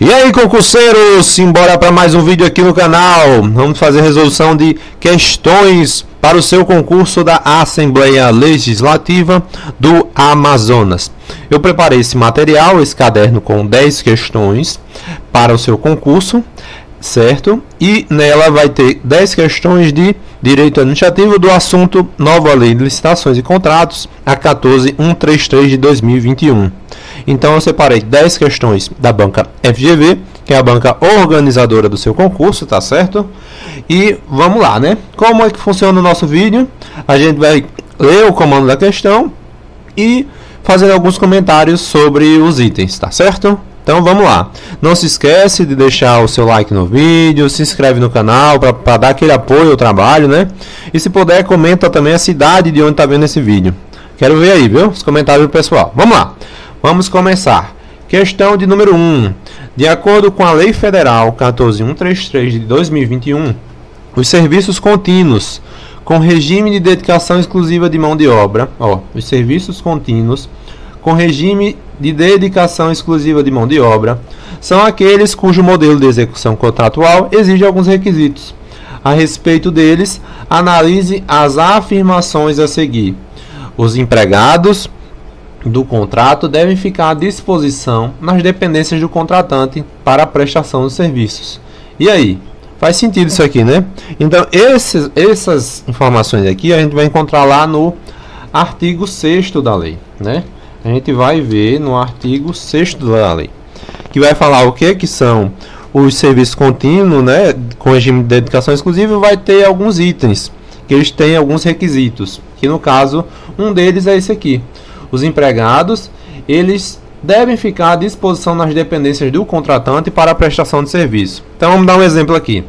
E aí, concurseiros, simbora para mais um vídeo aqui no canal. Vamos fazer resolução de questões para o seu concurso da Assembleia Legislativa do Amazonas. Eu preparei esse material, esse caderno com 10 questões para o seu concurso, certo? E nela vai ter 10 questões de direito administrativo do assunto Nova Lei de Licitações e Contratos, a 14133 de 2021. Então eu separei 10 questões da banca FGV, que é a banca organizadora do seu concurso, tá certo? E vamos lá, né? Como é que funciona o nosso vídeo? A gente vai ler o comando da questão e fazer alguns comentários sobre os itens, tá certo? Então vamos lá. Não se esquece de deixar o seu like no vídeo, se inscreve no canal para dar aquele apoio ao trabalho, né? E se puder, comenta também a cidade de onde está vendo esse vídeo. Quero ver aí, viu? Os comentários do pessoal. Vamos lá. Vamos começar. Questão de número 1. De acordo com a Lei Federal 14133 de 2021, os serviços contínuos com regime de dedicação exclusiva de mão de obra, os serviços contínuos com regime de dedicação exclusiva de mão de obra são aqueles cujo modelo de execução contratual exige alguns requisitos. A respeito deles, analise as afirmações a seguir. Os empregados do contrato devem ficar à disposição nas dependências do contratante para a prestação dos serviços. E aí? Faz sentido isso aqui, né? Então, essas informações aqui a gente vai encontrar lá no artigo 6º da lei, né? A gente vai ver no artigo 6º da lei, que vai falar o que são os serviços contínuos, né, com regime de dedicação exclusiva, e vai ter alguns itens, que eles têm alguns requisitos, que no caso, um deles é esse aqui. Os empregados, eles devem ficar à disposição nas dependências do contratante para a prestação de serviço. Então, vamos dar um exemplo aqui.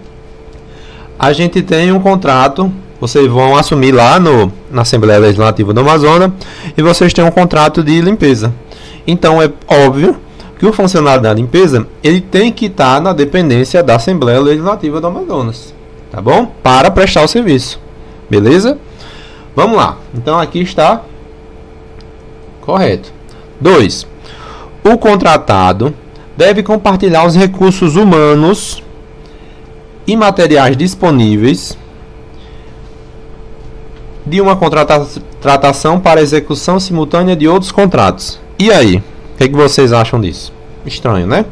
A gente tem um contrato, vocês vão assumir lá na Assembleia Legislativa do Amazonas, e vocês têm um contrato de limpeza. Então, é óbvio que o funcionário da limpeza, ele tem que estar na dependência da Assembleia Legislativa do Amazonas, tá bom? Para prestar o serviço, beleza? Vamos lá. Então, aqui está correto. 2. O contratado deve compartilhar os recursos humanos e materiais disponíveis de uma contratação para execução simultânea de outros contratos. E aí? O que vocês acham disso? Estranho, né?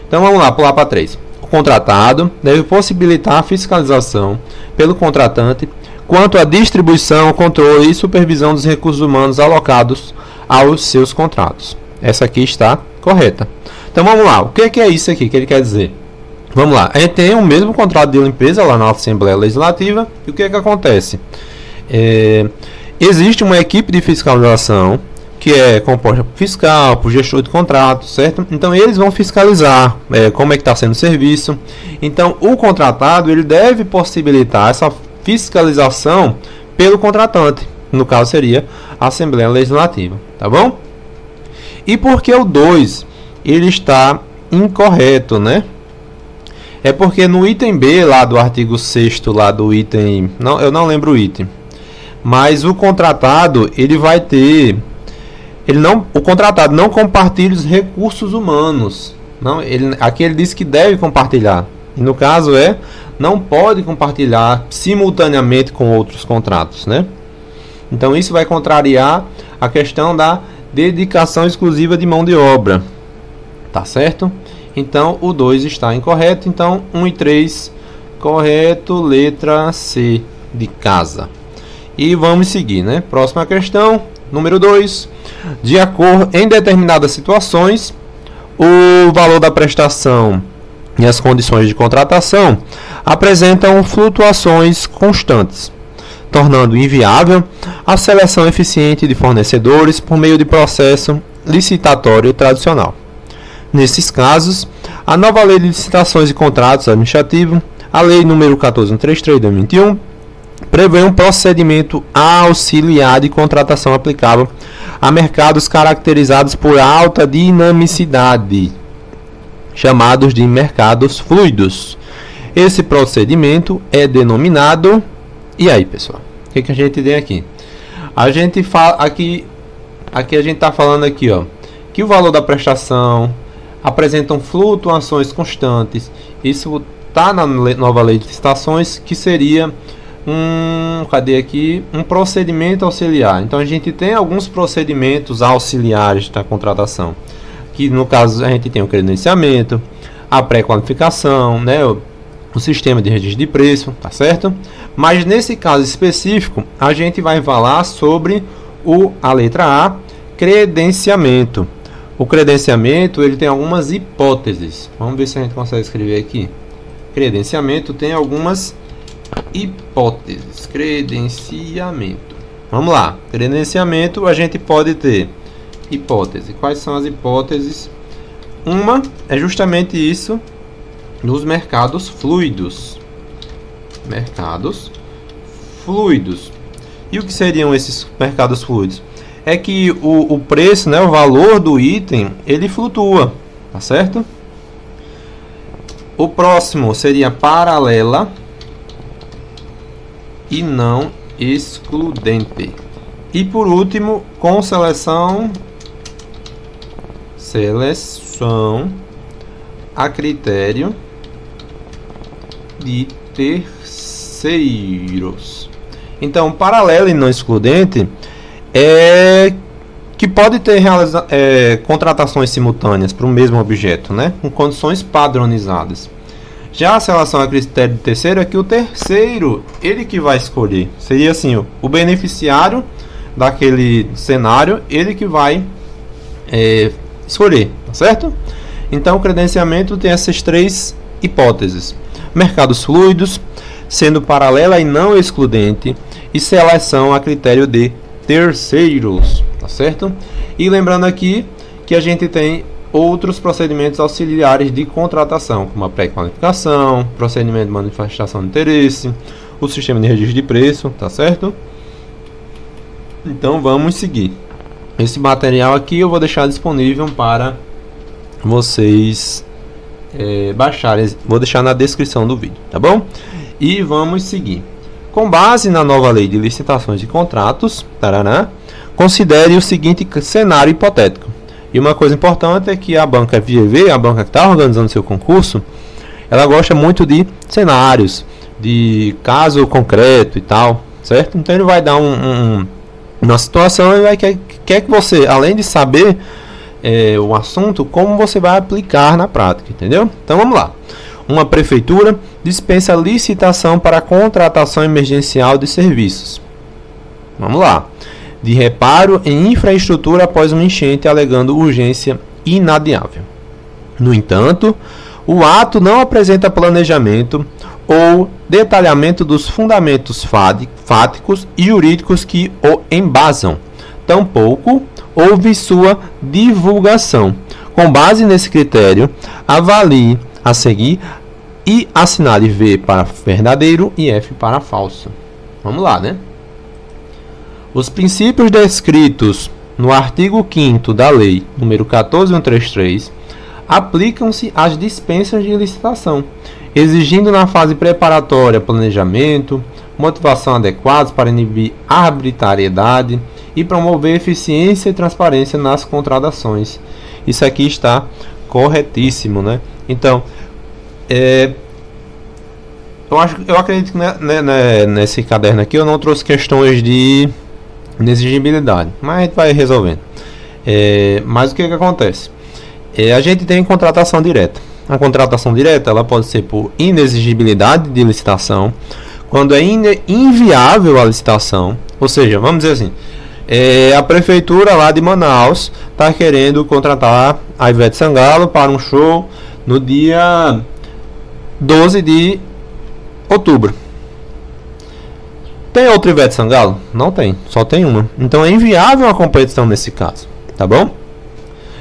Então vamos lá, pular para 3. O contratado deve possibilitar a fiscalização pelo contratante quanto à distribuição, controle e supervisão dos recursos humanos alocados aos seus contratos. Essa aqui está correta. Então vamos lá, o que é isso aqui que ele quer dizer? Vamos lá, a gente tem o mesmo contrato de limpeza lá na Assembleia Legislativa, e o que acontece? Existe uma equipe de fiscalização que é composta por fiscal, por gestor de contrato, certo? Então eles vão fiscalizar como é que está sendo o serviço. Então o contratado, ele deve possibilitar essa fiscalização pelo contratante, no caso seria a Assembleia Legislativa, tá bom? E por que o 2 ele está incorreto, né? É porque no item B lá do artigo 6º lá do item, eu não lembro o item, mas o contratado, ele vai ter, o contratado não compartilha os recursos humanos, não, aqui ele diz que deve compartilhar, e no caso não pode compartilhar simultaneamente com outros contratos, né? Então isso vai contrariar a questão da dedicação exclusiva de mão de obra, tá certo? Então o 2 está incorreto. Então 1 e 3 correto, letra C de casa. E vamos seguir, né? Próxima questão, número 2. De acordo em determinadas situações, o valor da prestação e as condições de contratação apresentam flutuações constantes, tornando inviável a seleção eficiente de fornecedores por meio de processo licitatório tradicional. Nesses casos, a nova Lei de Licitações e Contratos Administrativos, a Lei nº 14133 de 2021, prevê um procedimento auxiliar de contratação aplicável a mercados caracterizados por alta dinamicidade, chamados de mercados fluidos. Esse procedimento é denominado... E aí, pessoal? O que a gente tem aqui? A gente fala aqui a gente está falando aqui, que o valor da prestação, apresentam flutuações constantes. Isso está na nova lei de licitações, que seria um procedimento auxiliar. Então a gente tem alguns procedimentos auxiliares da contratação, que no caso a gente tem o credenciamento, a pré-qualificação, né, o sistema de registro de preço, tá certo? Mas nesse caso específico, a gente vai falar sobre a letra A, credenciamento. O credenciamento, ele tem algumas hipóteses. Vamos ver se a gente consegue escrever aqui. Credenciamento tem algumas hipóteses. Credenciamento. Vamos lá. Credenciamento, a gente pode ter hipótese. Quais são as hipóteses? Uma é justamente isso, nos mercados fluidos. Mercados fluidos. E o que seriam esses mercados fluidos? É que o preço, né, o valor do item, ele flutua, tá certo? O próximo seria paralela e não excludente. E por último, com seleção a critério de terceiros. Então, paralela e não excludente é que pode ter contratações simultâneas para o mesmo objeto, né, com condições padronizadas. Já a relação a critério de terceiro é que o terceiro, ele que vai escolher. Seria assim, o beneficiário daquele cenário, ele que vai escolher, tá certo? Então, o credenciamento tem essas três hipóteses: mercados fluidos, sendo paralela e não excludente, e seleção a critério de terceiros, tá certo? E lembrando aqui que a gente tem outros procedimentos auxiliares de contratação, como a pré-qualificação, procedimento de manifestação de interesse, o sistema de registro de preço, tá certo? Então vamos seguir. Esse material aqui eu vou deixar disponível para vocês baixarem, vou deixar na descrição do vídeo, tá bom? E vamos seguir. Com base na nova lei de licitações e contratos, tarará, considere o seguinte cenário hipotético. E uma coisa importante é que a banca FGV, a banca que está organizando seu concurso, ela gosta muito de cenários, de caso concreto e tal, certo? Então ele vai dar uma situação e quer que você, além de saber o assunto, como você vai aplicar na prática, entendeu? Então vamos lá. Uma prefeitura dispensa licitação para contratação emergencial de serviços. Vamos lá. De reparo em infraestrutura após uma enchente, alegando urgência inadiável. No entanto, o ato não apresenta planejamento ou detalhamento dos fundamentos fáticos e jurídicos que o embasam. Tampouco houve sua divulgação. Com base nesse critério, avalie a seguir e assinale V para verdadeiro e F para falso. Vamos lá, né? Os princípios descritos no artigo 5º da Lei nº 14.133 aplicam-se às dispensas de licitação, exigindo na fase preparatória planejamento, motivação adequados para inibir arbitrariedade e promover eficiência e transparência nas contratações. Isso aqui está corretíssimo, né? Então, eu acredito que nesse caderno aqui eu não trouxe questões de inexigibilidade, mas a gente vai resolvendo. Mas o que acontece? A gente tem contratação direta. A contratação direta ela pode ser por inexigibilidade de licitação, quando é inviável a licitação, ou seja, vamos dizer assim, a prefeitura lá de Manaus está querendo contratar a Ivete Sangalo para um show no dia 12 de outubro. Tem outra Ivete Sangalo? Não tem, só tem uma. Então é inviável a competição nesse caso, tá bom?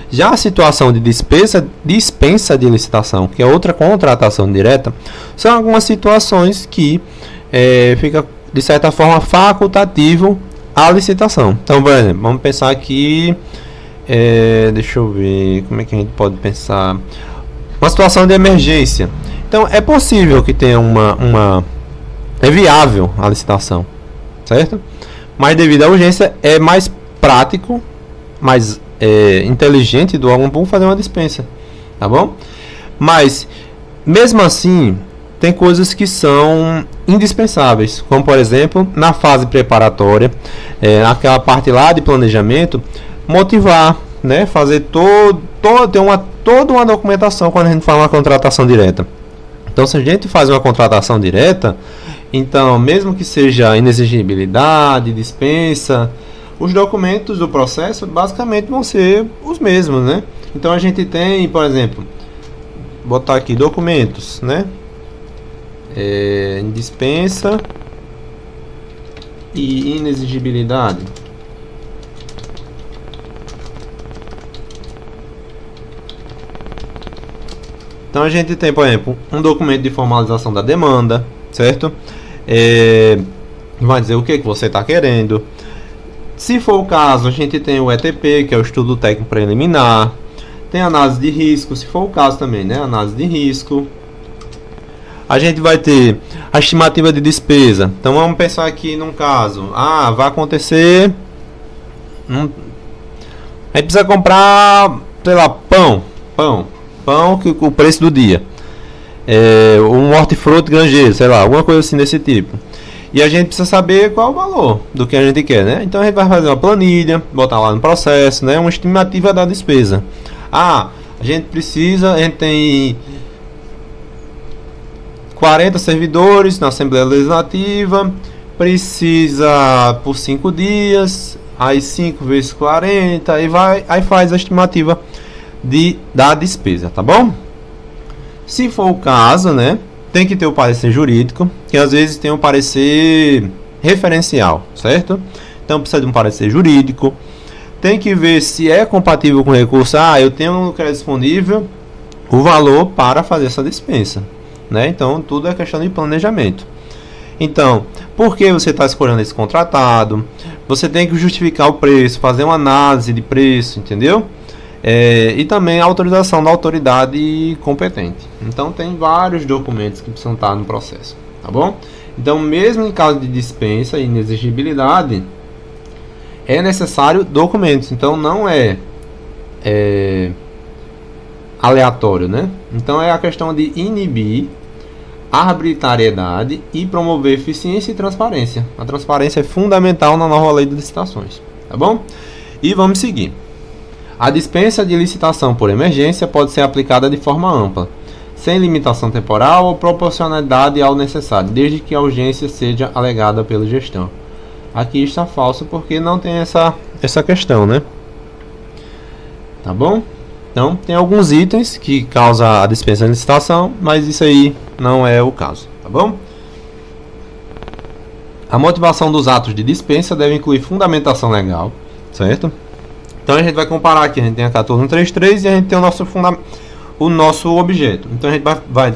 Já a situação de dispensa de licitação, que é outra contratação direta, são algumas situações que fica de certa forma facultativo a licitação. Então, por exemplo, vamos pensar aqui, deixa eu ver, como é que a gente pode pensar? Uma situação de emergência. Então, é possível que tenha é viável a licitação, certo? Mas devido à urgência, é mais prático, mais inteligente do órgão público fazer uma dispensa. tá bom? Mas, mesmo assim, tem coisas que são indispensáveis, como por exemplo, na fase preparatória, naquela parte lá de planejamento, motivar, né? Fazer toda uma documentação quando a gente faz uma contratação direta. Então, se a gente faz uma contratação direta, então, mesmo que seja inexigibilidade, dispensa, os documentos do processo basicamente vão ser os mesmos, né? Então, a gente tem, por exemplo, botar aqui documentos, né? Dispensa e inexigibilidade. Então a gente tem, por exemplo, um documento de formalização da demanda, certo? Vai dizer o que você está querendo. Se for o caso, a gente tem o ETP, que é o estudo técnico preliminar. Tem análise de risco, se for o caso também, né? Análise de risco. A gente vai ter a estimativa de despesa. Então vamos pensar aqui num caso. Vai acontecer. A gente precisa comprar, sei lá, pão, que o preço do dia. Um hortifruti granjeiro, sei lá, alguma coisa assim desse tipo. E a gente precisa saber qual é o valor do que a gente quer, né? Então a gente vai fazer uma planilha, botar lá no processo, né? Uma estimativa da despesa. A gente tem 40 servidores na Assembleia Legislativa, precisa por 5 dias, aí 5 vezes 40, aí faz a estimativa da despesa, tá bom? Se for o caso, né, tem que ter o parecer jurídico, que às vezes tem um parecer referencial, certo? Então precisa de um parecer jurídico, tem que ver se é compatível com o recurso. Eu tenho no crédito disponível o valor para fazer essa dispensa, né? Então tudo é questão de planejamento. Então, por que você está escolhendo esse contratado? Você tem que justificar o preço, fazer uma análise de preço, entendeu? E também a autorização da autoridade competente. Então tem vários documentos que precisam estar no processo, tá bom? Então, mesmo em caso de dispensa e inexigibilidade, é necessário documentos. Então não é aleatório, né? Então é a questão de inibir a arbitrariedade e promover eficiência e transparência. A transparência é fundamental na nova lei de licitações, tá bom? E vamos seguir. A dispensa de licitação por emergência pode ser aplicada de forma ampla, sem limitação temporal ou proporcionalidade ao necessário, desde que a urgência seja alegada pela gestão. Aqui está falso porque não tem essa questão, né? Tá bom? Então, tem alguns itens que causam a dispensa de licitação, mas isso aí não é o caso, tá bom? A motivação dos atos de dispensa deve incluir fundamentação legal, certo? Então, a gente vai comparar aqui, a gente tem a 14133 e a gente tem o nosso objeto. Então, a gente vai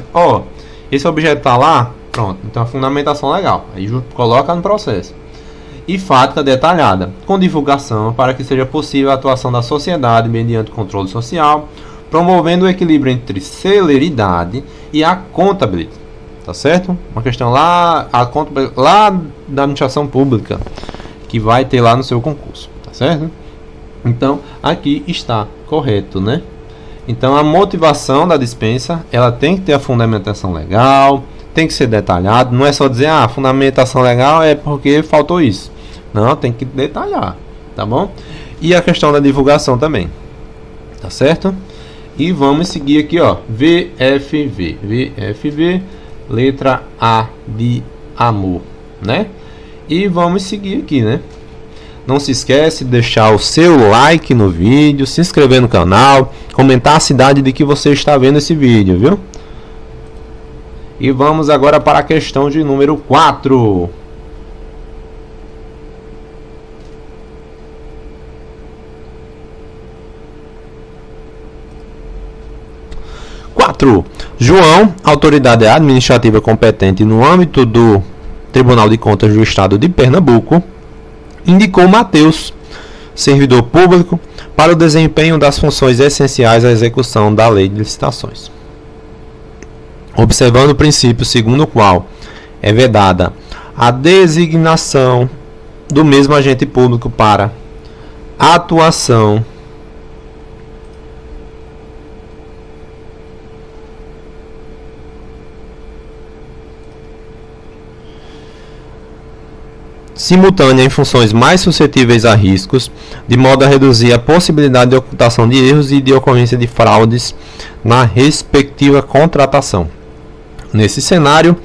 esse objeto está lá, pronto, então a fundamentação legal, aí coloca no processo. E fática detalhada, com divulgação para que seja possível a atuação da sociedade mediante controle social, promovendo o equilíbrio entre celeridade e a contabilidade. Tá certo? Uma questão lá da administração pública, que vai ter lá no seu concurso. Tá certo? Então, aqui está correto, né? Então, a motivação da dispensa, ela tem que ter a fundamentação legal, tem que ser detalhado. Não é só dizer, a fundamentação legal é porque faltou isso. Não, tem que detalhar, tá bom? E a questão da divulgação também, tá certo? E vamos seguir aqui, VFV, letra A de amor, né? E vamos seguir aqui, né? Não se esquece de deixar o seu like no vídeo, se inscrever no canal, comentar a cidade de que você está vendo esse vídeo, viu? E vamos agora para a questão de número 4. João, autoridade administrativa competente no âmbito do Tribunal de Contas do Estado de Pernambuco, indicou Mateus, servidor público, para o desempenho das funções essenciais à execução da lei de licitações. Observando o princípio segundo o qual é vedada a designação do mesmo agente público para a atuação simultânea em funções mais suscetíveis a riscos, de modo a reduzir a possibilidade de ocultação de erros e de ocorrência de fraudes na respectiva contratação. Nesse cenário,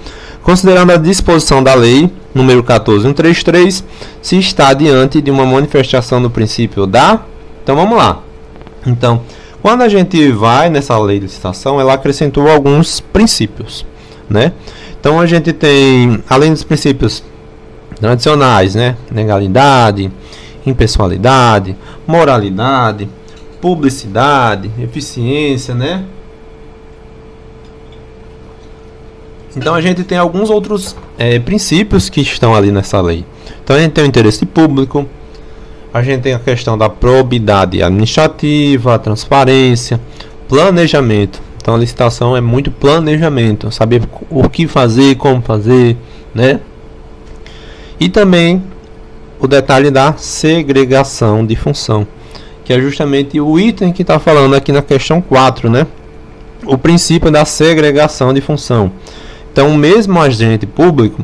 considerando a disposição da lei número 14133, se está diante de uma manifestação do princípio da... Então vamos lá. Então, quando a gente vai nessa lei de licitação, ela acrescentou alguns princípios, né? Então a gente tem, além dos princípios tradicionais, né? Legalidade, impessoalidade, moralidade, publicidade, eficiência, né? Então a gente tem alguns outros princípios que estão ali nessa lei. Então a gente tem o interesse público, a gente tem a questão da probidade administrativa, a transparência, planejamento. Então a licitação é muito planejamento, saber o que fazer, como fazer, né? E também o detalhe da segregação de função, que é justamente o item que está falando aqui na questão 4, né? O princípio da segregação de função. Então, o mesmo agente público,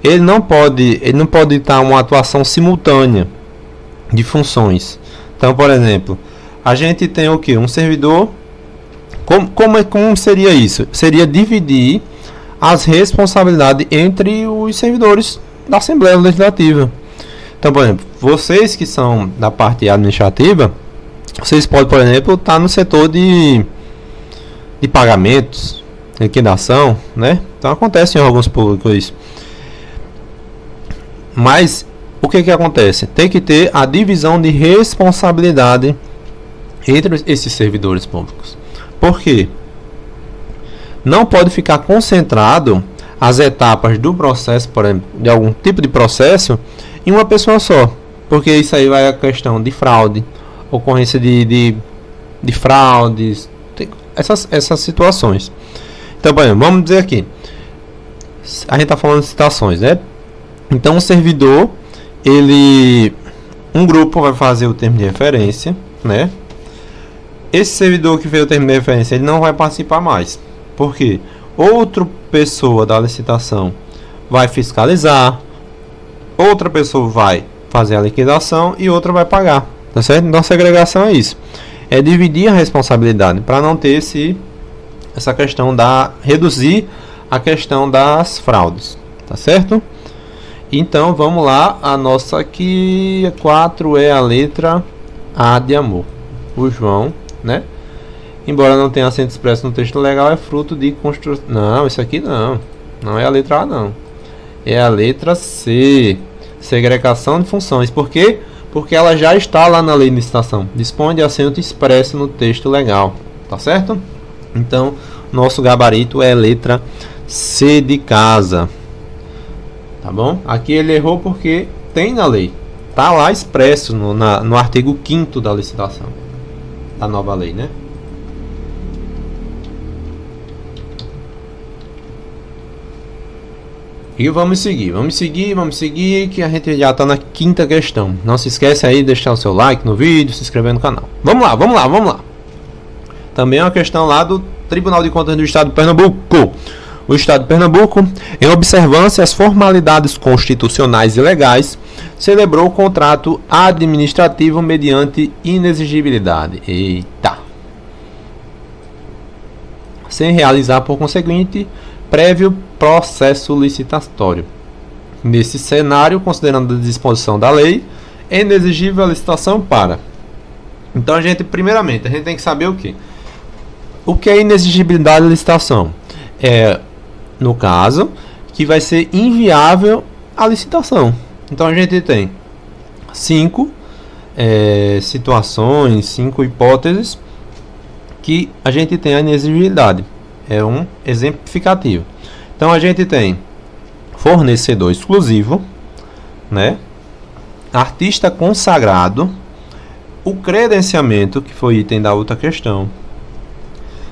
ele não pode estar uma atuação simultânea de funções. Então, por exemplo, a gente tem o que? Um servidor. Como seria isso? Seria dividir as responsabilidades entre os servidores da Assembleia Legislativa. Então, por exemplo, vocês que são da parte administrativa, vocês podem, por exemplo, estar no setor de pagamentos, liquidação, né? Então acontece em alguns públicos isso. Mas o que acontece? Tem que ter a divisão de responsabilidade entre esses servidores públicos. Por quê? Não pode ficar concentrado as etapas do processo, por exemplo, de algum tipo de processo, em uma pessoa só. Porque isso aí vai a questão de fraude, ocorrência de fraudes, essas situações. Então, por exemplo, vamos dizer aqui, a gente está falando de citações, né? Então, o servidor, um grupo vai fazer o termo de referência, né? Esse servidor que fez o termo de referência, ele não vai participar mais. Por quê? Outra pessoa da licitação vai fiscalizar, outra pessoa vai fazer a liquidação e outra vai pagar, tá certo? Então, a segregação é isso. É dividir a responsabilidade para não ter essa questão reduzir a questão das fraudes, tá certo? Então vamos lá, a nossa aqui 4 é a letra A de amor. O João, né? Embora não tenha acento expresso no texto legal, é fruto de construção. Não, isso aqui não é a letra A, não. É a letra C, segregação de funções. Por quê? Porque ela já está lá na lei de licitação. Dispõe de acento expresso no texto legal, tá certo? Então, nosso gabarito é letra C de casa. Tá bom? Aqui ele errou porque tem na lei. Tá lá expresso no artigo 5º da licitação. Da nova lei, né? E vamos seguir, que a gente já está na 5ª questão. Não se esquece aí de deixar o seu like no vídeo, se inscrever no canal. Vamos lá. Também é uma questão lá do Tribunal de Contas do Estado de Pernambuco. O Estado de Pernambuco, em observância às formalidades constitucionais e legais, celebrou o contrato administrativo mediante inexigibilidade. Eita! Sem realizar, por conseguinte, prévio processo licitatório. Nesse cenário, considerando a disposição da lei, é inexigível a licitação para. Então, primeiramente, a gente tem que saber o que? O que é inexigibilidade de licitação? É, no caso, que vai ser inviável a licitação. Então, a gente tem 5 situações, 5 hipóteses que a gente tem a inexigibilidade. É um exemplificativo. Então, a gente tem fornecedor exclusivo, né? Artista consagrado, o credenciamento, que foi item da outra questão,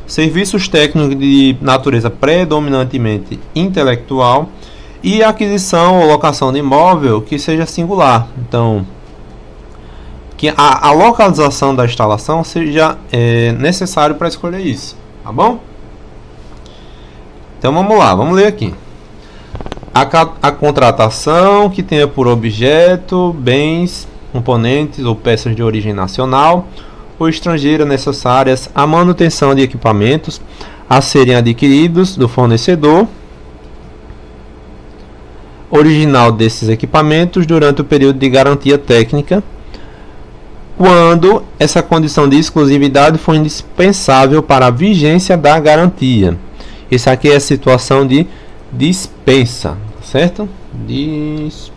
serviços técnicos de natureza predominantemente intelectual e aquisição ou locação de imóvel que seja singular. Então, que a localização da instalação seja necessário para escolher isso, tá bom? Então vamos lá, vamos ler aqui. A contratação que tenha por objeto bens, componentes ou peças de origem nacional ou estrangeira necessárias à manutenção de equipamentos a serem adquiridos do fornecedor original desses equipamentos durante o período de garantia técnica, quando essa condição de exclusividade for indispensável para a vigência da garantia. Isso aqui é a situação de dispensa, certo? Dispensa.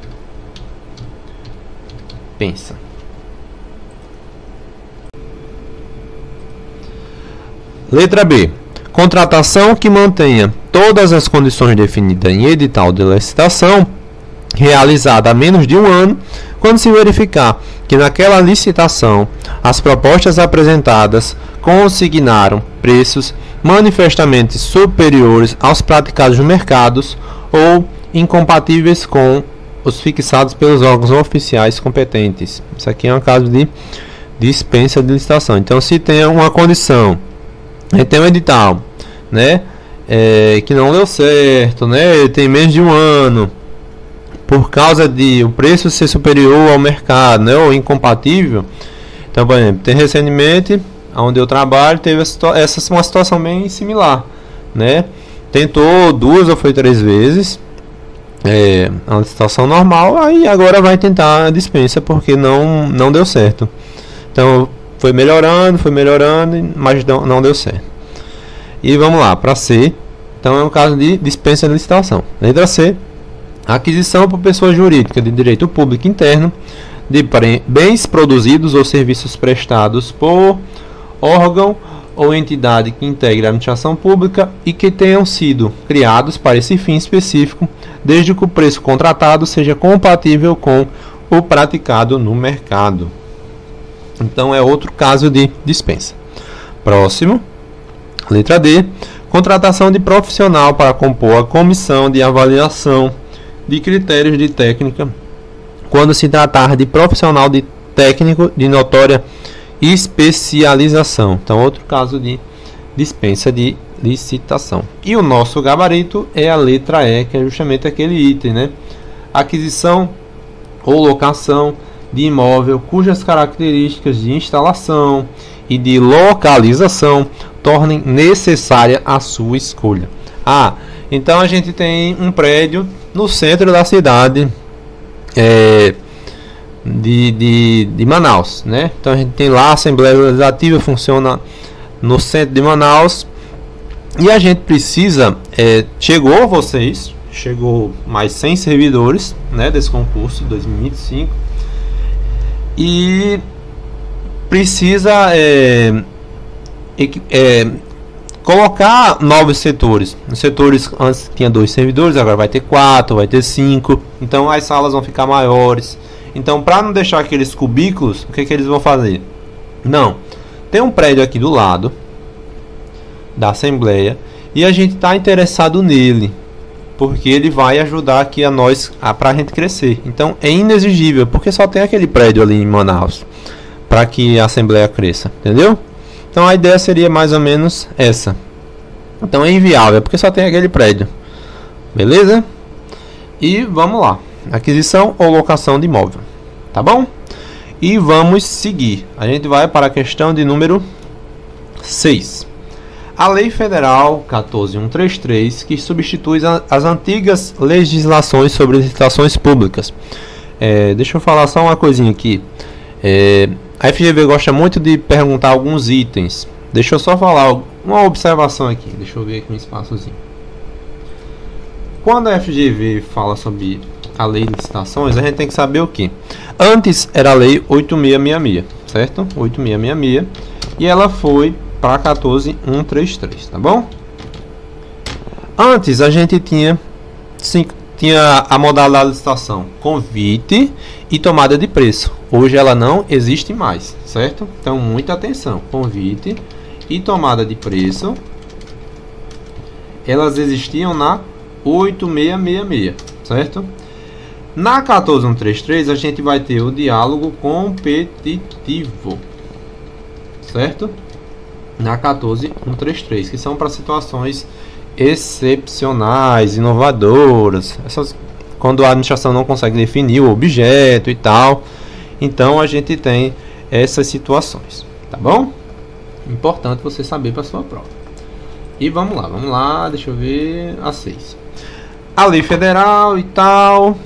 Letra B. Contratação que mantenha todas as condições definidas em edital de licitação realizada há menos de um ano, quando se verificar que naquela licitação as propostas apresentadas consignaram preços manifestamente superiores aos praticados no mercado ou incompatíveis com os fixados pelos órgãos oficiais competentes. Isso aqui é um caso de dispensa de licitação. Então, se tem uma condição, tem um edital, né, que não deu certo, né, tem menos de um ano, por causa de o preço ser superior ao mercado, né, ou incompatível. Então, por exemplo, tem recentemente, onde eu trabalho, teve uma situação bem similar, né? Tentou 2 ou foi 3 vezes a licitação normal, aí agora vai tentar a dispensa porque não deu certo. Então foi melhorando, mas não deu certo. E vamos lá, para C. Então é um caso de dispensa de licitação. Letra C. Aquisição por pessoa jurídica de direito público interno de bens produzidos ou serviços prestados por órgão ou entidade que integre a administração pública e que tenham sido criados para esse fim específico, desde que o preço contratado seja compatível com o praticado no mercado. Então é outro caso de dispensa. Próximo, letra D. Contratação de profissional para compor a comissão de avaliação de critérios de técnica, quando se tratar de profissional de técnico de notória especialização. Então, outro caso de dispensa de licitação. E o nosso gabarito é a letra E, que é justamente aquele item, né? Aquisição ou locação de imóvel cujas características de instalação e de localização tornem necessária a sua escolha. Então a gente tem um prédio no centro da cidade de Manaus, né? Então a gente tem lá a Assembleia Legislativa, funciona no centro de Manaus, e a gente precisa, chegou mais 100 servidores, né, desse concurso de 2025, e precisa colocar novos setores. Os setores antes tinha 2 servidores, agora vai ter 4, vai ter 5. Então as salas vão ficar maiores. Então, para não deixar aqueles cubículos, o que eles vão fazer? Não, tem um prédio aqui do lado da Assembleia e a gente está interessado nele, porque ele vai ajudar aqui a nós, para a gente crescer. Então é inexigível, porque só tem aquele prédio ali em Manaus para que a Assembleia cresça, entendeu? Então a ideia seria mais ou menos essa. Então é inviável, porque só tem aquele prédio. Beleza? E vamos lá. Aquisição ou locação de imóvel. Tá bom? E vamos seguir. A gente vai para a questão de número 6. A Lei Federal 14.133, que substitui as antigas legislações sobre licitações públicas. Deixa eu falar só uma coisinha aqui. A FGV gosta muito de perguntar alguns itens. Deixa eu só falar uma observação aqui. Deixa eu ver aqui um espaçozinho. Quando a FGV fala sobre a lei de licitações, a gente tem que saber o que? Antes era a lei 8666, certo? 8666. E ela foi para 14.133, tá bom? Antes a gente tinha a modalidade de licitação convite e tomada de preço. Hoje ela não existe mais, certo? Então muita atenção. Convite e tomada de preço, elas existiam na 8666, certo? Na 14.133 a gente vai ter o diálogo competitivo, certo? Na 14.133, que são para situações excepcionais, inovadoras, quando a administração não consegue definir o objeto e tal. Então a gente tem essas situações, tá bom? Importante você saber para sua prova. E vamos lá, deixa eu ver a 6. A lei federal e tal,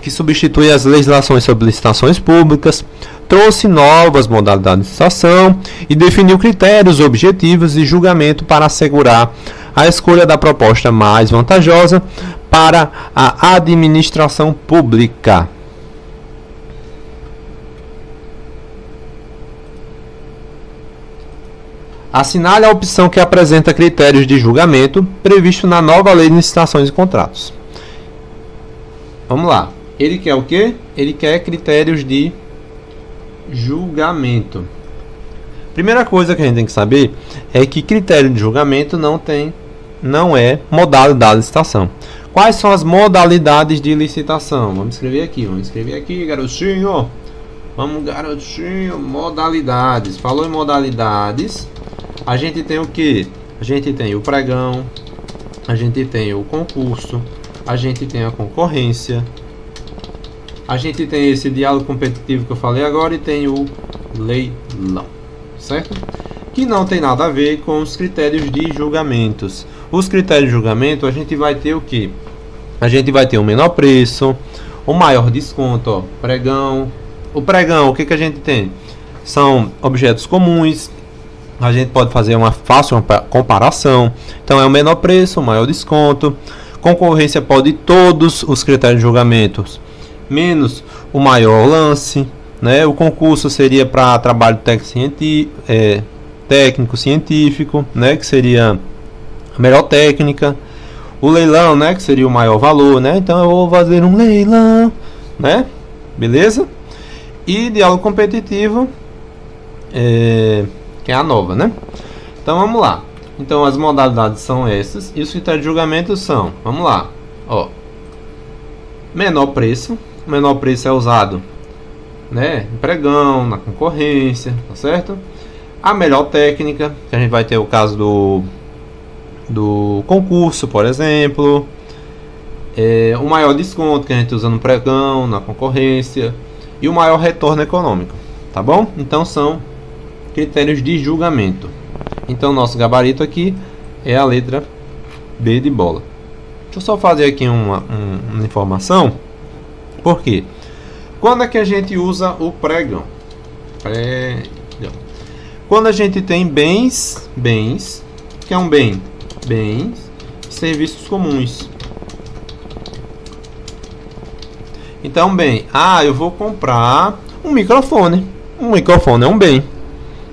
que substitui as legislações sobre licitações públicas, trouxe novas modalidades de licitação e definiu critérios objetivos de julgamento para assegurar a escolha da proposta mais vantajosa para a administração pública. Assinale a opção que apresenta critérios de julgamento previsto na nova Lei de Licitações e Contratos. Vamos lá. Ele quer o quê? Ele quer critérios de julgamento. Primeira coisa que a gente tem que saber é que critério de julgamento não é modalidade de licitação. Quais são as modalidades de licitação? Vamos escrever aqui, garotinho. Vamos, garotinho, modalidades. Falou em modalidades, a gente tem o que? A gente tem o pregão, a gente tem o concurso, a gente tem a concorrência, a gente tem esse diálogo competitivo que eu falei agora e tem o leilão, certo? Que não tem nada a ver com os critérios de julgamentos. Os critérios de julgamento a gente vai ter o que? A gente vai ter o menor preço, o maior desconto, ó, pregão. O pregão, o que a gente tem? São objetos comuns. A gente pode fazer uma fácil comparação. Então é o menor preço, o maior desconto. Concorrência pode todos os critérios de julgamentos, menos o maior lance, né? O concurso seria para trabalho técnico científico, né? Que seria a melhor técnica. O leilão, né? Que seria o maior valor, né? Então eu vou fazer um leilão, né? Beleza? E diálogo competitivo, que é a nova, né? Então vamos lá. Então as modalidades são essas e os critérios de julgamento são, vamos lá, ó, menor preço. O menor preço é usado, né, em pregão, na concorrência, tá certo? A melhor técnica, que a gente vai ter o caso do concurso, por exemplo. O maior desconto, que a gente usa no pregão, na concorrência. E o maior retorno econômico, tá bom? Então são critérios de julgamento. Então nosso gabarito aqui é a letra B de bola. Deixa eu só fazer aqui uma informação. Por quê? Quando é que a gente usa o pregão? Quando a gente tem bens, que é um bem? Bens e serviços comuns. Então, bem, eu vou comprar um microfone. Um microfone é um bem,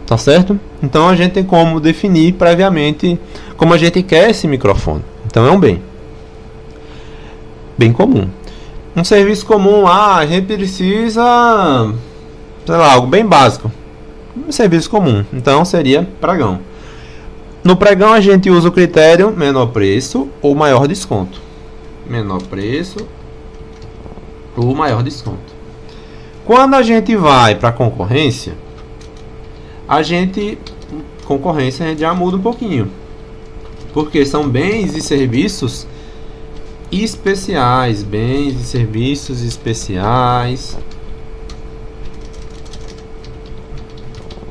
tá certo? Então a gente tem como definir previamente como a gente quer esse microfone. Então é um bem. Bem comum. Um serviço comum, a gente precisa, sei lá, algo bem básico. Um serviço comum. Então seria pregão. No pregão a gente usa o critério menor preço ou maior desconto. Menor preço ou maior desconto. Quando a gente vai para a concorrência, a gente já muda um pouquinho, porque são bens e serviços especiais, bens e serviços especiais,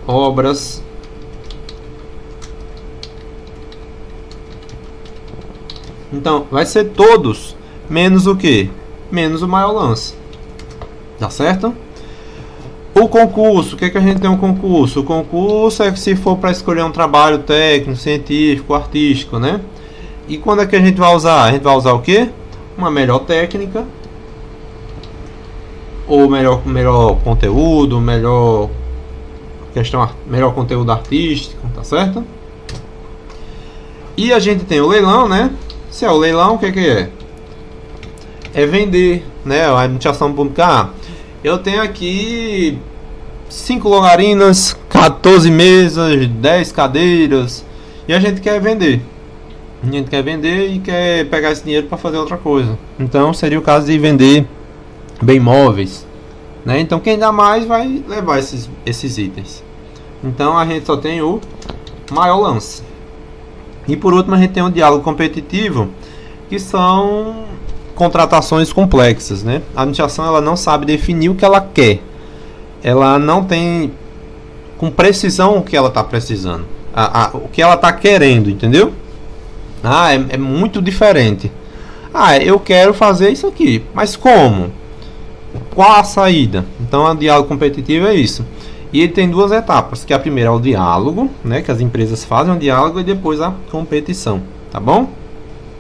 obras, então vai ser todos menos o que? Menos o maior lance, tá certo? O concurso, o que a gente tem um concurso? O concurso é que se for para escolher um trabalho técnico, científico, artístico, né? E quando é que a gente vai usar? A gente vai usar o quê? Uma melhor técnica, ou melhor conteúdo, melhor conteúdo artístico, tá certo? E a gente tem o leilão, né? Se é o leilão, o que é? É vender, né? A administração pública. Eu tenho aqui 5 longarinas, 14 mesas, 10 cadeiras e a gente quer vender. A gente quer vender e quer pegar esse dinheiro para fazer outra coisa. Então seria o caso de vender bem móveis, né? Então quem dá mais vai levar esses itens. Então a gente só tem o maior lance. E por último a gente tem o diálogo competitivo, que são contratações complexas, né? A administração ela não sabe definir o que ela quer, ela não tem com precisão o que ela está precisando, o que ela está querendo, entendeu? É muito diferente. Eu quero fazer isso aqui, mas como? Qual a saída? Então o diálogo competitivo é isso. E ele tem duas etapas, que a primeira é o diálogo, né, que as empresas fazem o diálogo, e depois a competição, tá bom?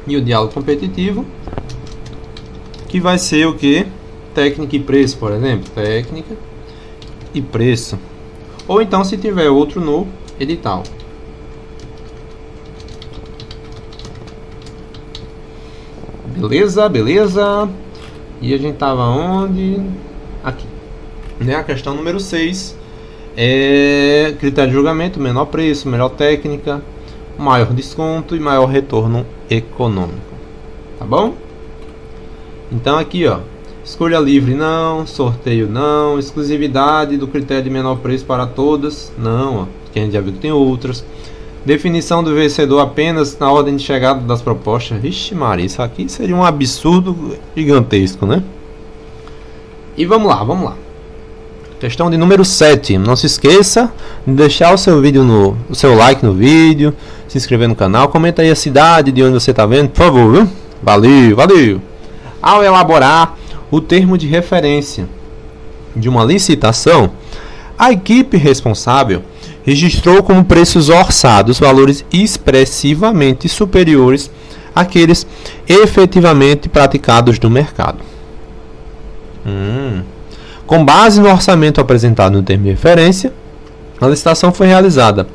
E o diálogo competitivo, que vai ser o que? Técnica e preço, por exemplo. Técnica e preço. Ou então se tiver outro no edital. Beleza, beleza. E a gente tava onde? Aqui. Né? A questão número 6 é critério de julgamento, menor preço, melhor técnica, maior desconto e maior retorno econômico. Tá bom? Então aqui, ó, escolha livre não, sorteio não, exclusividade do critério de menor preço para todas, não, ó, que a gente já viu que tem outras. Definição do vencedor apenas na ordem de chegada das propostas. Vixe Maria, isso aqui seria um absurdo gigantesco, né? E vamos lá. Questão de número 7. Não se esqueça de deixar o seu like no vídeo, se inscrever no canal, comenta aí a cidade de onde você está vendo, por favor, viu? Valeu! Ao elaborar o termo de referência de uma licitação, a equipe responsável registrou como preços orçados valores expressivamente superiores àqueles efetivamente praticados no mercado. Com base no orçamento apresentado no termo de referência, a licitação foi realizada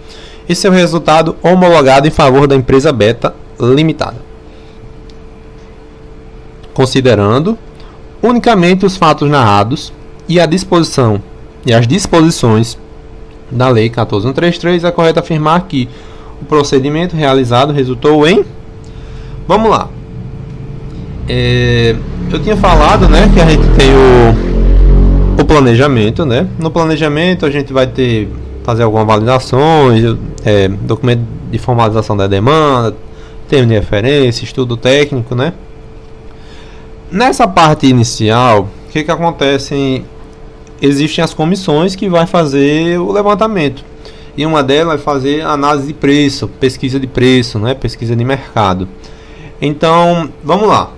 e seu resultado homologado em favor da empresa Beta Limitada, considerando unicamente os fatos narrados e as disposições da Lei 14.133, é correto afirmar que o procedimento realizado resultou em... Vamos lá. Eu tinha falado, né, que a gente tem o planejamento, né? No planejamento a gente vai fazer algumas validações, documento de formalização da demanda, termo de referência, estudo técnico, né? Nessa parte inicial, o que acontece? Existem as comissões que vai fazer o levantamento. E uma delas vai fazer análise de preço, pesquisa de preço, né? Pesquisa de mercado. Então, vamos lá.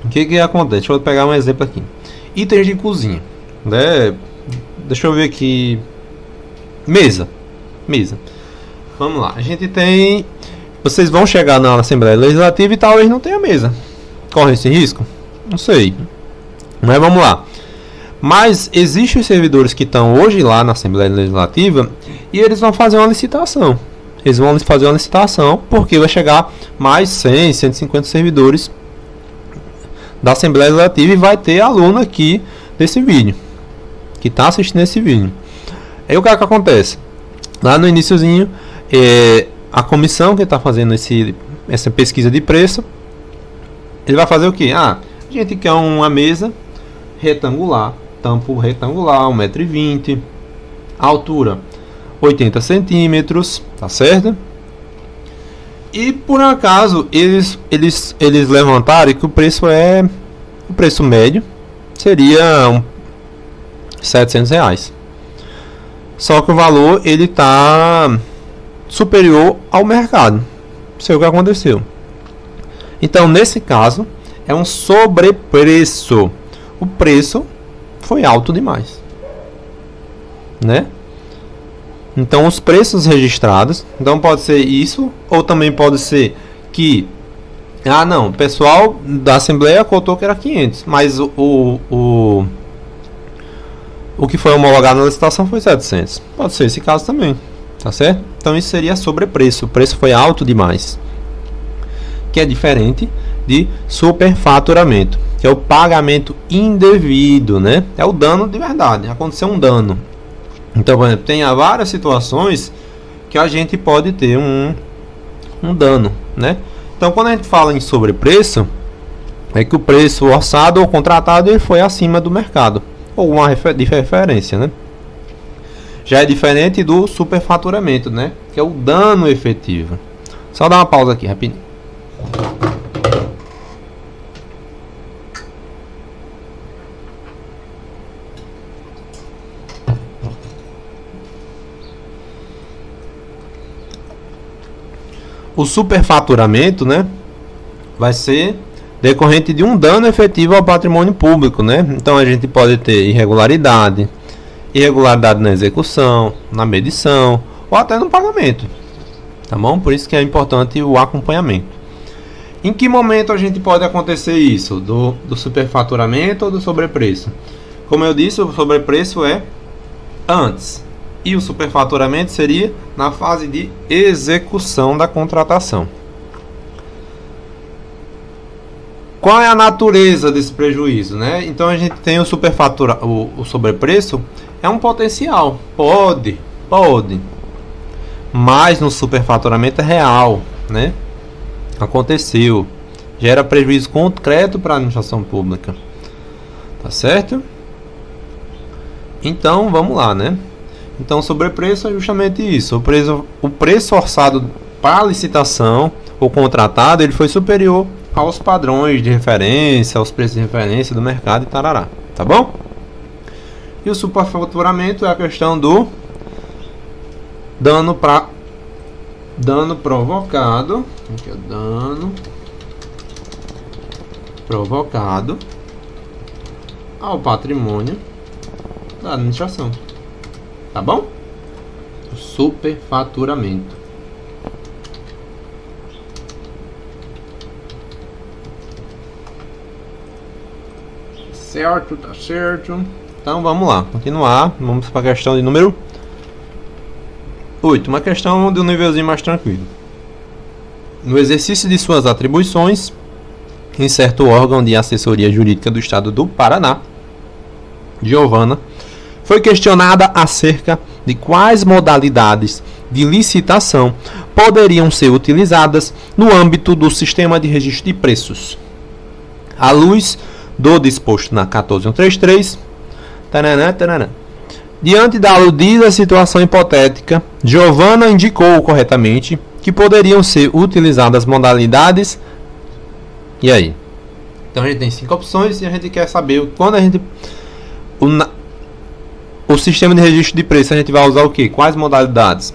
O que acontece? Deixa eu pegar um exemplo aqui. Itens de cozinha, né? Deixa eu ver aqui. Mesa. Vamos lá. A gente tem... Vocês vão chegar na Assembleia Legislativa e talvez não tenha mesa. Corre esse risco? Não sei. Mas vamos lá. Mas existem os servidores que estão hoje lá na Assembleia Legislativa e eles vão fazer uma licitação. Eles vão fazer uma licitação porque vai chegar mais 100, 150 servidores da Assembleia Legislativa e vai ter aluno aqui desse vídeo, que está assistindo esse vídeo. Aí o que acontece? Lá no iniciozinho, a comissão que está fazendo essa pesquisa de preço, ele vai fazer o que? A gente quer uma mesa retangular, tampo retangular, 1,20 m, altura 80 centímetros, tá certo? E por acaso eles levantaram que o preço médio seria R$700. Só que o valor ele está superior ao mercado. Isso é o que aconteceu. Então nesse caso é um sobrepreço. O preço foi alto demais, né? Então os preços registrados, então pode ser isso, ou também pode ser que não, o pessoal da Assembleia cotou que era 500, mas o que foi homologado na licitação foi 700. Pode ser esse caso também, tá certo? Então isso seria sobrepreço, o preço foi alto demais, que é diferente de superfaturamento, que é o pagamento indevido, né? É o dano de verdade, aconteceu um dano. Então, por exemplo, tem várias situações que a gente pode ter um dano, né? Então, quando a gente fala em sobrepreço, é que o preço orçado ou contratado ele foi acima do mercado, ou uma referência, né? Já é diferente do superfaturamento, né? Que é o dano efetivo. Só dar uma pausa aqui, rapidinho. O superfaturamento, né, vai ser decorrente de um dano efetivo ao patrimônio público, né? Então a gente pode ter irregularidade na execução, na medição ou até no pagamento, tá bom? Por isso que é importante o acompanhamento. Em que momento a gente pode acontecer isso? Do superfaturamento ou do sobrepreço? Como eu disse, o sobrepreço é antes. E o superfaturamento seria na fase de execução da contratação. Qual é a natureza desse prejuízo, né? Então a gente tem o sobrepreço é um potencial. Pode. Mas no superfaturamento é real, né? Aconteceu. Gera prejuízo concreto para a administração pública. Tá certo? Então, vamos lá, né? Então, sobrepreço é justamente isso. O preço orçado para a licitação, o contratado, ele foi superior aos padrões de referência, aos preços de referência do mercado e tarará. Tá bom? E o superfaturamento é a questão do dano provocado. Aqui é dano provocado ao patrimônio da administração. Tá bom? O superfaturamento. Certo, tá certo. Então vamos lá, continuar. Vamos para a questão de número 8. Uma questão de um nívelzinho mais tranquilo. No exercício de suas atribuições, em certo órgão de assessoria jurídica do Estado do Paraná, Giovana foi questionada acerca de quais modalidades de licitação poderiam ser utilizadas no âmbito do sistema de registro de preços. À luz do disposto na 14133, diante da aludida situação hipotética, Giovana indicou corretamente que poderiam ser utilizadas modalidades. E aí? Então a gente tem 5 opções e a gente quer saber quando a gente o sistema de registro de preço a gente vai usar o quê? Quais modalidades?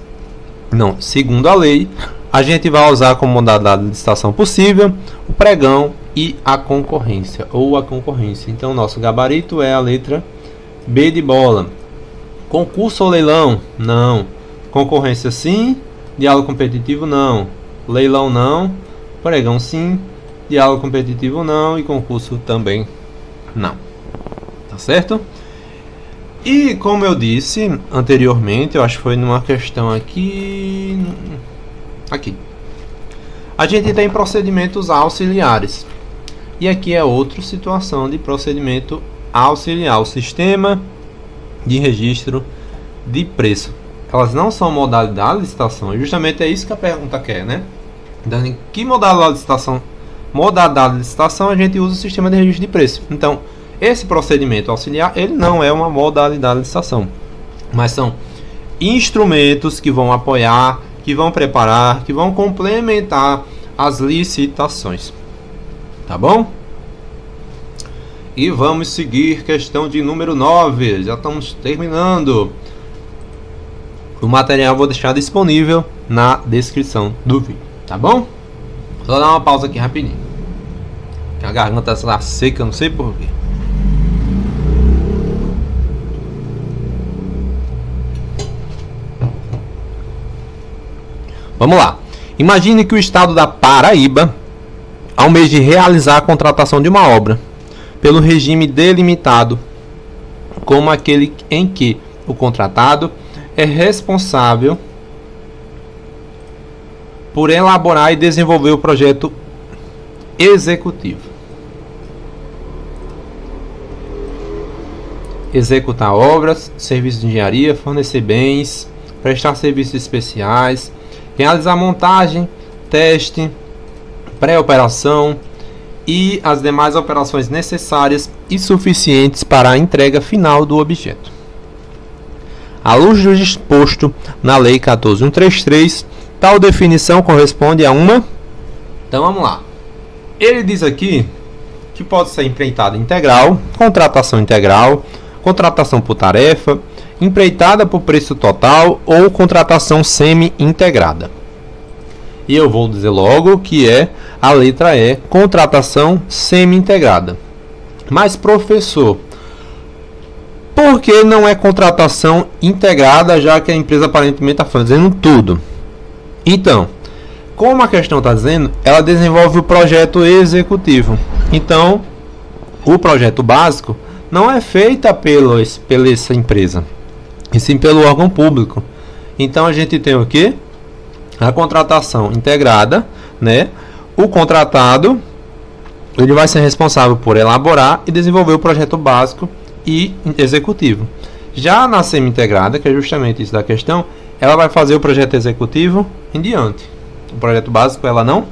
Não, segundo a lei, a gente vai usar como modalidade de licitação possível o pregão e a concorrência, ou a concorrência. Então, nosso gabarito é a letra B de bola. Concurso ou leilão? Não. Concorrência sim, diálogo competitivo não. Leilão não, pregão sim, diálogo competitivo não e concurso também não. Tá certo? E como eu disse anteriormente, eu acho que foi numa questão aqui. A gente tem procedimentos auxiliares. E aqui é outra situação de procedimento auxiliar, o sistema de registro de preço. Elas não são modalidade de licitação, e justamente é isso que a pergunta quer, né? Então, em que modalidade de licitação a gente usa o sistema de registro de preço? Então, esse procedimento auxiliar, ele não é uma modalidade de licitação, mas são instrumentos que vão apoiar, que vão preparar, que vão complementar as licitações. Tá bom? E vamos seguir questão de número 9. Já estamos terminando. O material eu vou deixar disponível na descrição do vídeo. Tá bom? Só dar uma pausa aqui rapidinho. A garganta está seca, não sei porquê. Vamos lá. Imagine que o estado da Paraíba, ao mês de realizar a contratação de uma obra, pelo regime delimitado, como aquele em que o contratado é responsável por elaborar e desenvolver o projeto executivo, executar obras, serviços de engenharia, fornecer bens, prestar serviços especiais, realizar montagem, teste, pré-operação e as demais operações necessárias e suficientes para a entrega final do objeto. À luz do disposto na Lei 14133, Tal definição corresponde a uma... Então vamos lá. Ele diz aqui que pode ser empreitada integral, contratação por tarefa, empreitada por preço total ou contratação semi-integrada. E eu vou dizer logo que é a letra E, contratação semi-integrada. Mas, professor, por que não é contratação integrada, já que a empresa aparentemente está fazendo tudo? Então, como a questão está dizendo, ela desenvolve o projeto executivo. Então, o projeto básico não é feito pela essa empresa, e sim pelo órgão público. Então, a gente tem o quê? A contratação integrada, né? O contratado, ele vai ser responsável por elaborar e desenvolver o projeto básico e executivo. Já na semi-integrada, que é justamente isso da questão, ela vai fazer o projeto executivo em diante. O projeto básico ela não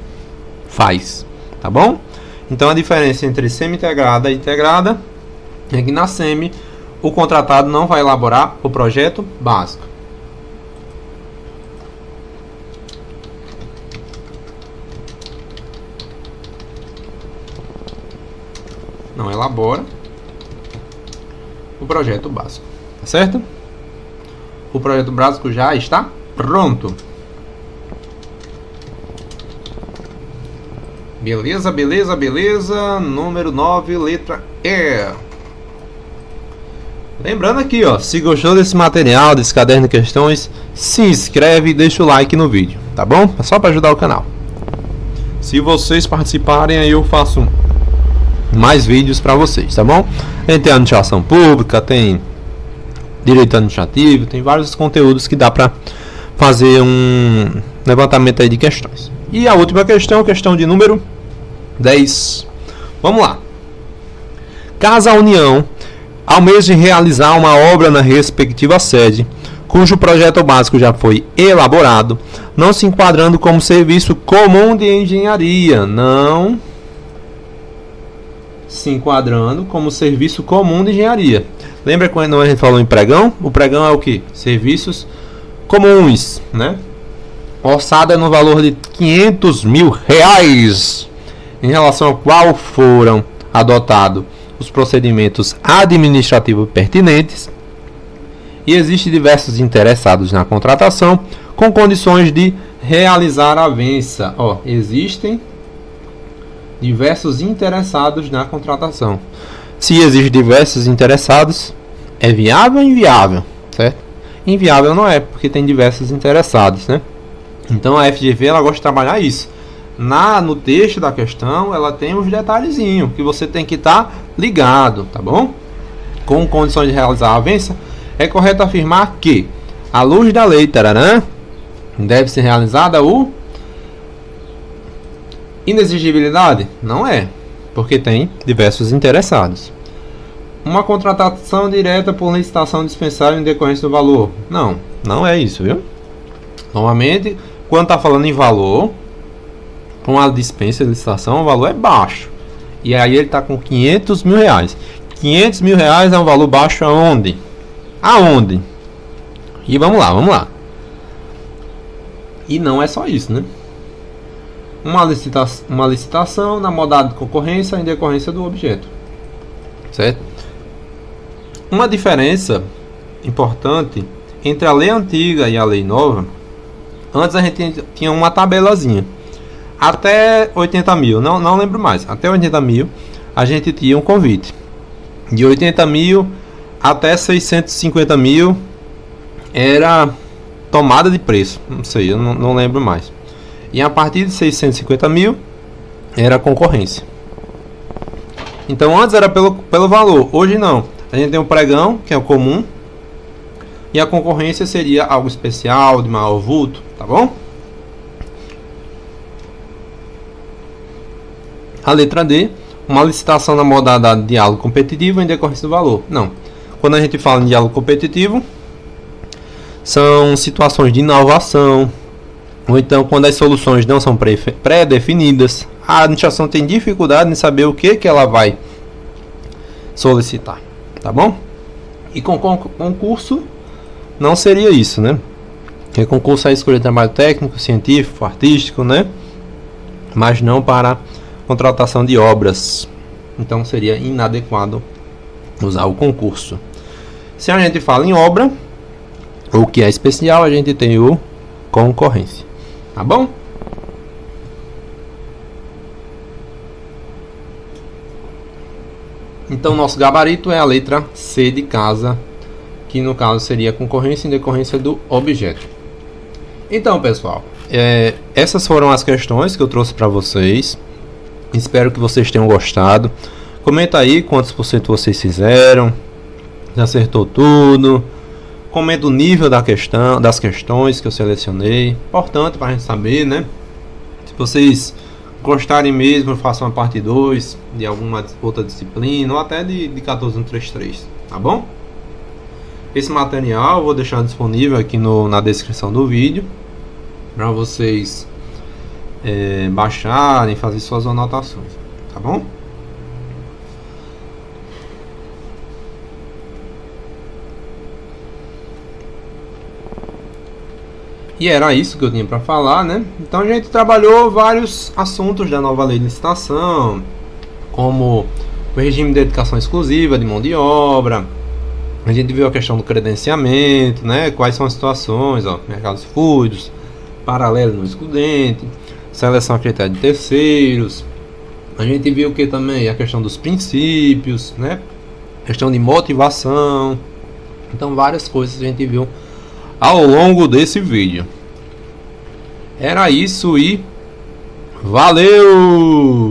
faz, tá bom? Então a diferença entre semi-integrada e integrada é que na semi o contratado não vai elaborar o projeto básico. Não elabora o projeto básico, tá certo? O projeto básico já está pronto. Beleza, beleza, beleza. Número 9, letra E. Lembrando aqui, ó, se gostou desse material, desse caderno de questões, se inscreve e deixa o like no vídeo, tá bom? É só para ajudar o canal. Se vocês participarem, aí eu faço mais vídeos para vocês, tá bom? A gente tem administração pública, tem direito administrativo, tem vários conteúdos que dá para fazer um levantamento aí de questões. E a última questão, questão de número 10. Vamos lá. Caso a União almeje realizar uma obra na respectiva sede, cujo projeto básico já foi elaborado, não se enquadrando como serviço comum de engenharia, não se enquadrando como serviço comum de engenharia. Lembra quando a gente falou em pregão? O pregão é o que? Serviços comuns, né? Orçada no valor de R$500 mil, em relação ao qual foram adotados os procedimentos administrativos pertinentes, e existem diversos interessados na contratação com condições de realizar a vença. Ó, existem diversos interessados na contratação. Se existem diversos interessados, é viável ou inviável, certo? Inviável não é, porque tem diversos interessados, né? Então a FGV ela gosta de trabalhar isso. No texto da questão, ela tem uns detalhezinhos que você tem que estar ligado, tá bom? Com condições de realizar a vença, é correto afirmar que, à luz da lei, tararã, deve ser realizada o inexigibilidade? Não é, porque tem diversos interessados. Uma contratação direta por licitação dispensável em decorrência do valor? Não, não é isso, viu? Normalmente, quando está falando em valor, para uma dispensa de licitação, o valor é baixo. E aí ele está com R$500 mil. R$500 mil é um valor baixo aonde? Aonde? E vamos lá. E não é só isso, né? Uma licitação na modalidade de concorrência em decorrência do objeto, certo? Uma diferença importante entre a lei antiga e a lei nova: antes a gente tinha uma tabelazinha até 80 mil, não lembro mais, até 80 mil a gente tinha um convite, de 80 mil até 650 mil era tomada de preço, não sei, eu não lembro mais. E a partir de 650 mil era concorrência. Então antes era pelo valor, hoje não. A gente tem um pregão, que é o comum, e a concorrência seria algo especial, de maior vulto, tá bom? A letra D, uma licitação na modalidade de diálogo competitivo em decorrência do valor. Não. Quando a gente fala em diálogo competitivo, são situações de inovação, ou então quando as soluções não são pré-definidas, a administração tem dificuldade em saber o que ela vai solicitar, tá bom? E com concurso não seria isso, né? Que concurso é escolher trabalho técnico, científico, artístico, né? Mas não para contratação de obras. Então seria inadequado usar o concurso. Se a gente fala em obra, o que é especial, a gente tem o concorrência. Tá bom? Então nosso gabarito é a letra C de casa, que no caso seria concorrência em decorrência do objeto. Então, pessoal, essas foram as questões que eu trouxe para vocês. Espero que vocês tenham gostado. Comenta aí quantos por cento vocês fizeram. Já acertou tudo. Comenta o nível da questão, das questões que eu selecionei. Importante para a gente saber, né? Se vocês gostarem mesmo, eu faço uma parte 2 de alguma outra disciplina, ou até de 14133, tá bom? Esse material eu vou deixar disponível aqui na descrição do vídeo, para vocês baixarem, fazer suas anotações, tá bom? E era isso que eu tinha para falar, né? Então a gente trabalhou vários assuntos da nova lei de licitação, como o regime de dedicação exclusiva de mão de obra. A gente viu a questão do credenciamento, né? Quais são as situações, ó, mercados fluidos, paralelo no excludente, seleção a critério de terceiros. A gente viu que também a questão dos princípios, né? Questão de motivação. Então várias coisas a gente viu ao longo desse vídeo. Era isso e valeu!